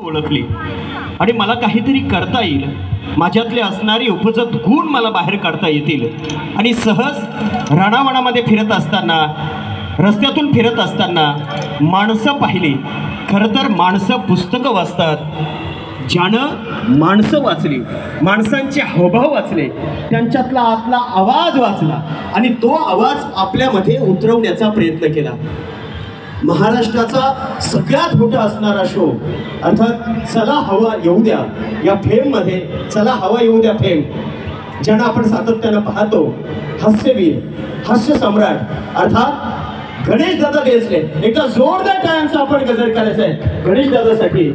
ओळखली आणि मला काहीतरी करता येईल, माझ्यातले असणारी उपजत गुण मला बाहेर काढता येतील आणि सहज रानावनामध्ये फिरत असताना, रस्त्यातून फिरत असताना माणसं पाहिली. खरं तर माणसं पुस्तकं वाचतात. ज्यानं माणसं वाचली, माणसांचे हावभाव वाचले, त्यांच्यातला आतला आवाज वाचला आणि तो आवाज आपल्यामध्ये उतरवण्याचा प्रयत्न केला. महाराष्ट्राचा सगळ्यात मोठा असणारा शो अर्थात चला हवा येऊ द्या या फेममध्ये, चला हवा येऊ द्या फेम, ज्यांना आपण सातत्यानं पाहतो, हास्यवीर, हास्य सम्राट अर्थात गणेश दादा देसले. एकदा जोरदार टाळ्यांचा आपण गजर करायचा आहे गणेश दादासाठी.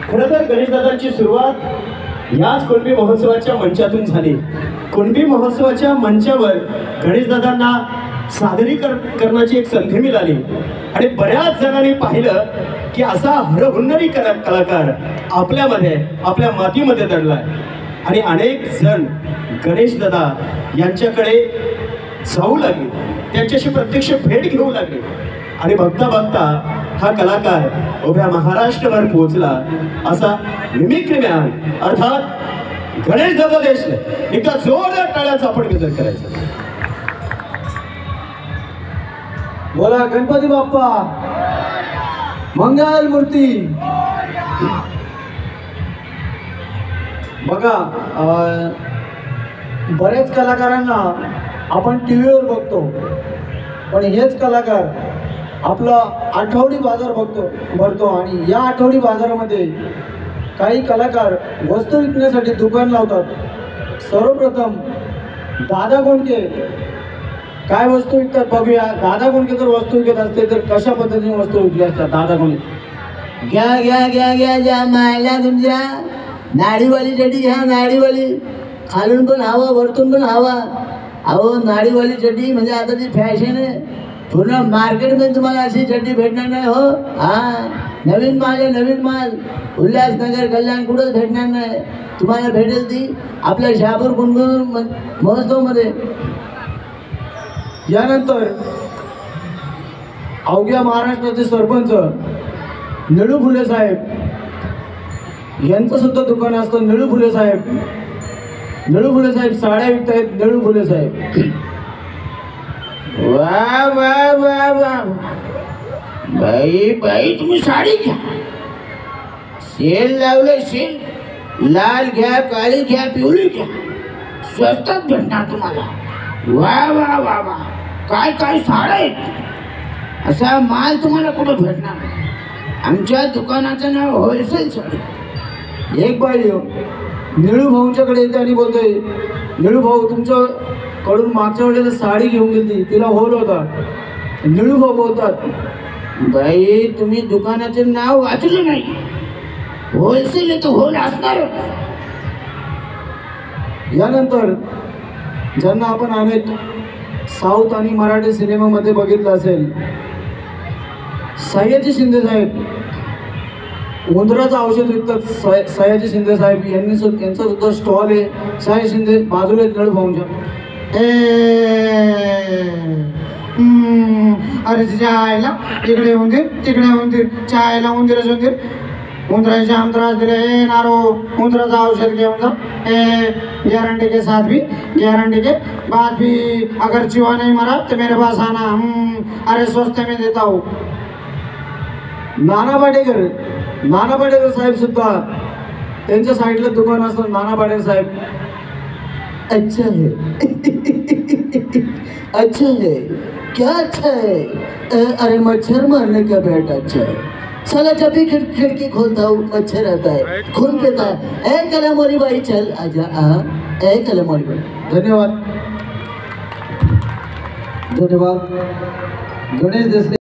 खरं तर गणेश दादांची सुरुवात याच कुणबी महोत्सवाच्या मंचातून झाली. कुणबी महोत्सवाच्या मंचावर गणेश दादांना सादरीकरणाची एक संधी मिळाली आणि बऱ्याच जणांनी पाहिलं की असा हरहुन्नरी कलाकार आपल्यामध्ये, आपल्या मातीमध्ये दडलाय आणि अनेक जण गणेश दादा यांच्याकडे जाऊ लागले, त्यांच्याशी प्रत्यक्ष भेट घेऊ लागले आणि बघता बघता हा कलाकार उभ्या महाराष्ट्रभर पोहोचला. असा मिमिक्री मॅन अर्थात गणेश दादा देशले. एकदा जोरदार टाळ्यांचा आपण गजर करायचा. बोला गणपती बाप्पा मंगल मूर्ती. बघा बरेच कलाकारांना आपण टीव्हीवर बघतो, पण हेच कलाकार आपला आठवडी बाजार भरतो आणि या आठवडी बाजारामध्ये काही कलाकार वस्तू विकण्यासाठी दुकान लावतात. सर्वप्रथम दादा गोंडके काय वस्तू विकतात बघूया. दादा गोंडके जर वस्तू विकत असते तर कशा पद्धतीने वस्तू विकली असतात दादा गोंडके. घ्या घ्या घ्या घ्या ज्या मायला तुमच्या नाडीवाली चड्डी घ्या, नाडीवाली, खालून पण हवा वरतून पण हवा. अहो नाडीवाली चड्डी म्हणजे आताची फॅशन आहे. पूर्ण मार्केटमध्ये तुम्हाला अशी चड्डी भेटणार नाही. हो हां, नवीन माल आहे, नवीन माल. उल्हासनगर कल्याण कुठंच भेटणार नाही. तुम्हाला भेटेल ती आपल्या शहापूर कुणबी महोत्सवमध्ये. यानंतर अवघ्या महाराष्ट्राचे सरपंच निळू फुले साहेब यांचं सुद्धा दुकान असतं. निळू फुले साहेब, निळू फुले साहेब साड्या विकतायत. निळू फुले साहेब. वा वा वा वा बाई बाई, तुम्ही साडी घ्या, सेल लावलंय सेल. लाल घ्या, काळी घ्या, पिवळी घ्या, स्वस्तात भेटणार तुम्हाला. वा वा वा वा, काय काय साड्या आहेत. असा माल तुम्हाला कुठं भेटणार नाही. आमच्या दुकानाचं नाव होलसेल साडी. एक बाई निळू भाऊंच्याकडे येते आणि बोलतोय, निळू भाऊ तुमच्याकडून मागच्या वेळेला साडी घेऊन गेली, तिला होल होता. निळू भाऊ बोलतात, बाई तुम्ही दुकानाचे नाव वाचले नाही. होलसेल आहे तर होल असणारच. यानंतर ज्यांना आपण अनेक साऊथ आणि मराठी सिनेमामध्ये बघितलं असेल, सयाजी शिंदे साहेब उंदराचं औषध विकतात. सयाजी शिंदे साहेब यांचा सुद्धा स्टॉल आहे. सयाजी शिंदे बाजूला निळू भाऊंच्या. अरे जायला इकडे उंदीर तिकडे उंदीर, चायला उंदीरच उंदीर. उंदराचे जाम त्रास दिले नारो, उंदराचं औषध घेऊन जा. गारंटी के साथ भी, गारंटी के बाद भी, अगर चूहा नहीं मरा तो मेरे पास आना. अरे सस्ते में देता हूँ. नाना पाटेकर साहेब सुद्धा त्यांच्या साईडला दुकान असतं. नाना पाटेकर साहेब, अच्छा है अच्छा है, क्या अच्छा है. अरे मच्छर मारने का बैट अच्छा है. साला जब भी खिड़की खोलता हूँ मच्छर आता है, खून पीता है. ए कलमोरी बाई चल आजा. ए कलमोरी बाई. धन्यवाद. गणेश देसले.